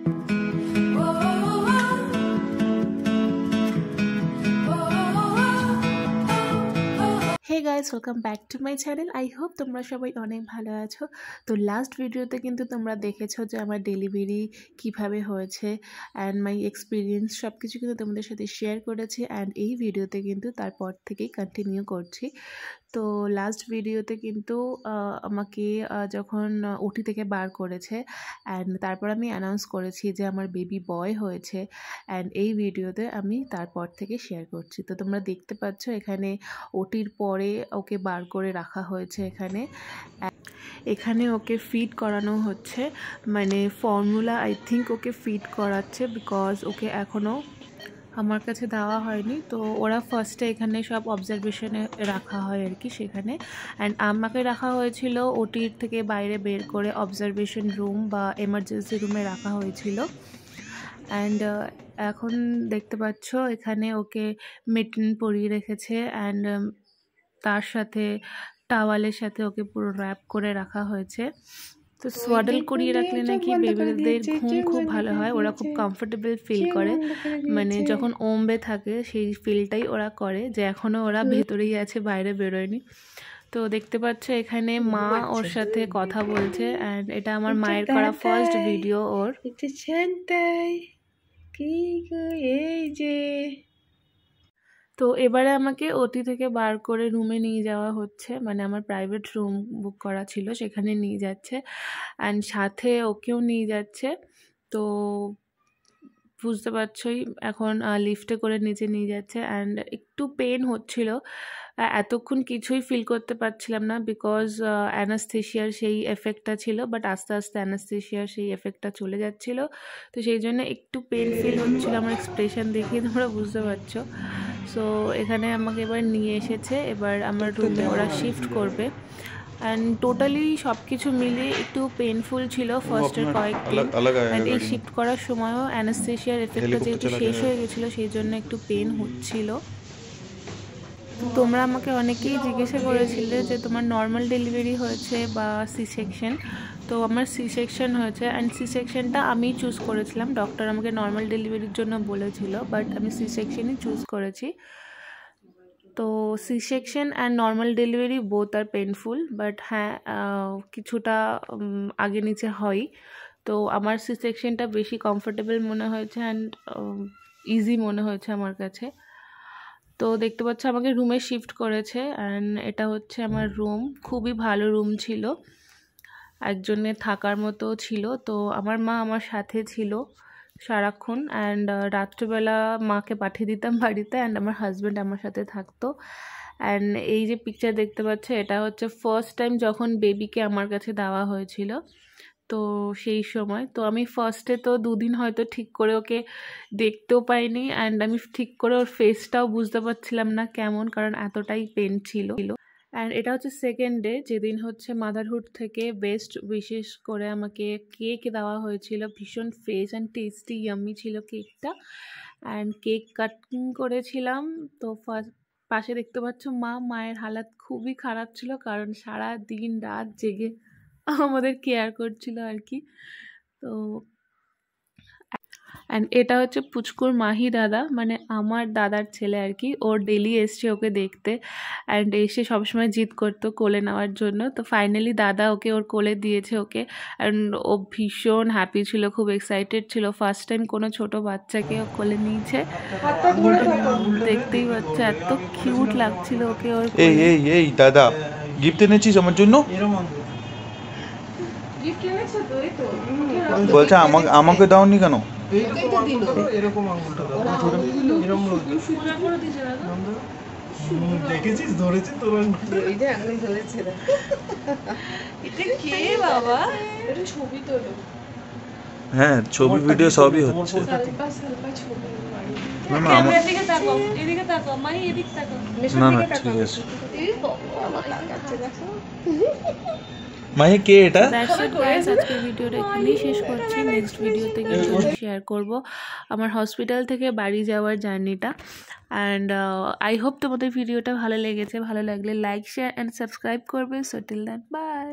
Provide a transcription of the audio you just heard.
Hey guys, welcome back to my channel. I hope তোমরা সবাই অনেক ভালো আছো। তো লাস্ট ভিডিওতে কিন্তু তোমরা দেখেছো যে আমার ডেলিভারি কিভাবে হয়েছে অ্যান্ড মাই এক্সপিরিয়েন্স সব কিছু কিন্তু তোমাদের সাথে শেয়ার করেছি। অ্যান্ড এই ভিডিওতে কিন্তু তারপর থেকেই কন্টিনিউ করছি। তো লাস্ট ভিডিওতে কিন্তু আমাকে যখন ওটি থেকে বার করেছে অ্যান্ড তারপর আমি অ্যানাউন্স করেছি যে আমার বেবি বয় হয়েছে, অ্যান্ড এই ভিডিওতে আমি তারপর থেকে শেয়ার করছি। তো তোমরা দেখতে পাচ্ছ এখানে ওটির পরে ওকে বার করে রাখা হয়েছে। এখানে ওকে ফিড করানো হচ্ছে, মানে formula I think okay feed করাচ্ছে, বিকজ ওকে এখনও আমার কাছে দেওয়া হয়নি। তো ওরা ফার্স্টে এখানে সব অবজারভেশনে রাখা হয় আর কি সেখানে, অ্যান্ড আমাকে রাখা হয়েছিল ওটির থেকে বাইরে বের করে অবজারভেশন রুম বা এমার্জেন্সি রুমে রাখা হয়েছিল। অ্যান্ড এখন দেখতে পাচ্ছ এখানে ওকে মিটন পরিয়ে রেখেছে, অ্যান্ড তার সাথে টাওয়ালের সাথে ওকে পুরো র্যাপ করে রাখা হয়েছে। তো সোয়াডল করিয়ে রাখলে নাকি বেবিদের ঘুম খুব ভালো হয়, ওরা খুব কমফোর্টেবল ফিল করে, মানে যখন ওম্বে থাকে সেই ফিলটাই ওরা করে যে এখনও ওরা ভেতরেই আছে, বাইরে বেরোয়নি। তো দেখতে পাচ্ছ এখানে মা ওর সাথে কথা বলছে, অ্যান্ড এটা আমার মায়ের করা ফার্স্ট ভিডিও ওর। এই যে তো এবারে আমাকে ওটি থেকে বার করে রুমে নিয়ে যাওয়া হচ্ছে, মানে আমার প্রাইভেট রুম বুক করা ছিল সেখানে নিয়ে যাচ্ছে, অ্যান্ড সাথে ওকেও নিয়ে যাচ্ছে। তো বুঝতে পারছোই এখন লিফটে করে নিচে নিয়ে যাচ্ছে, অ্যান্ড একটু পেন হচ্ছিল, এতক্ষণ কিছুই ফিল করতে পারছিলাম না বিকজ অ্যানাস্থেশিয়ার সেই এফেক্টটা ছিল, বাট আস্তে আস্তে অ্যানাস্থেশিয়ার সেই এফেক্টটা চলে যাচ্ছিল। তো সেই জন্য একটু পেন ফিল হচ্ছিল, আমার এক্সপ্রেশন দেখে তোমরা বুঝতে পারছো। সো এখানে আমাকে এবার নিয়ে এসেছে, এবার আমার রুমে ওরা শিফট করবে, অ্যান্ড টোটালি সব কিছু মিলিয়ে একটু পেনফুল ছিল ফার্স্টের কয়েকদিন, অ্যান্ড এই শিফট করার সময়ও অ্যানাস্থেশিয়ার এফেক্টটা যেহেতু শেষ হয়ে গেছিলো সেই জন্য একটু পেন হচ্ছিল। তোমরা আমাকে অনেকেই জিজ্ঞাসা করেছিলে যে তোমার নর্মাল ডেলিভারি হয়েছে বা সি সেকশন। তো আমার সি সেকশন হয়েছে, অ্যান্ড সি সেকশনটা আমি চুজ করেছিলাম। ডক্টর আমাকে নর্মাল ডেলিভারির জন্য বলেছিল, বাট আমি সি সেকশনই চুজ করেছি। তো C section and normal delivery both are painful, but হ্যাঁ কিছুটা আগে নিচে হয়। তো আমার সি সেকশনটা বেশি কমফোর্টেবল মনে হয়েছে অ্যান্ড ইজি মনে হয়েছে আমার কাছে। তো দেখতে পাচ্ছ আমাকে রুমে শিফট করেছে, অ্যান্ড এটা হচ্ছে আমার রুম। খুবই ভালো রুম ছিল, একজনের থাকার মতো ছিল। তো আমার মা আমার সাথে ছিল সারাক্ষণ, অ্যান্ড রাত্রেবেলা মাকে পাঠিয়ে দিতাম বাড়িতে, অ্যান্ড আমার হাজব্যান্ড আমার সাথে থাকতো। অ্যান্ড এই যে পিকচার দেখতে পাচ্ছ এটা হচ্ছে ফার্স্ট টাইম যখন বেবিকে আমার কাছে দেওয়া হয়েছিল। তো সেই সময় তো আমি ফার্স্টে তো দুদিন হয়তো ঠিক করে ওকে দেখতেও পাইনি, অ্যান্ড আমি ঠিক করে ওর ফেসটাও বুঝতে পারছিলাম না কেমন, কারণ এতটাই পেন ছিল। অ্যান্ড এটা হচ্ছে সেকেন্ড ডে, যেদিন হচ্ছে মাদারহুড থেকে বেস্ট উইশেস করে আমাকে কেক দেওয়া হয়েছিল। ভীষণ ফ্রেশ অ্যান্ড টেস্টি ইয়াম্মি ছিল কেকটা, অ্যান্ড কেক কাটিং করেছিলাম। তো পাশে দেখতে পাচ্ছ মায়ের হালাত খুবই খারাপ ছিল, কারণ সারা দিন রাত জেগে আমাদের কেয়ার করছিল আর কি। তো অ্যান্ড এটা হচ্ছে পুচকুর মাহি দাদা, মানে আমার দাদার ছেলে আর কি। ওর ডেলি এসছে ওকে দেখতে, অ্যান্ড এসে সবসময় জিদ করতো কোলে নেওয়ার জন্য। তো ফাইনালি দাদা ওকে ওর কোলে দিয়েছে ওকে, অ্যান্ড ও ভীষণ হ্যাপি ছিল, খুব এক্সাইটেড ছিল। ফার্স্ট টাইম কোনো ছোট বাচ্চাকে ও কোলে নিয়েছে, দেখতেই পাচ্ছ এত কিউট লাগছিল ওকে ওর। এই দাদা গিফট এনেছিস আমার জন্য? বলছে আমাকে দাওনি কেন? দেখেছিস ধরেছে তোর আঙ্গুল ধরেছে। এটা কে বাবা? এটা ছবি তোলো। হ্যাঁ ছবি ভিডিও সবই হচ্ছে। না না ঠিক আছে। মাহি কে এটা? আজকের ভিডিওটা এখানেই শেষ করছি। নেক্সট ভিডিওতে কিন্তু শেয়ার করব আমার হসপিটাল থেকে বাড়ি যাওয়ার জার্নিটা। অ্যান্ড আই হোপ তোমাদের ভিডিওটা ভালো লেগেছে। ভালো লাগলে লাইক শেয়ার অ্যান্ড সাবস্ক্রাইব করবে। So till that by.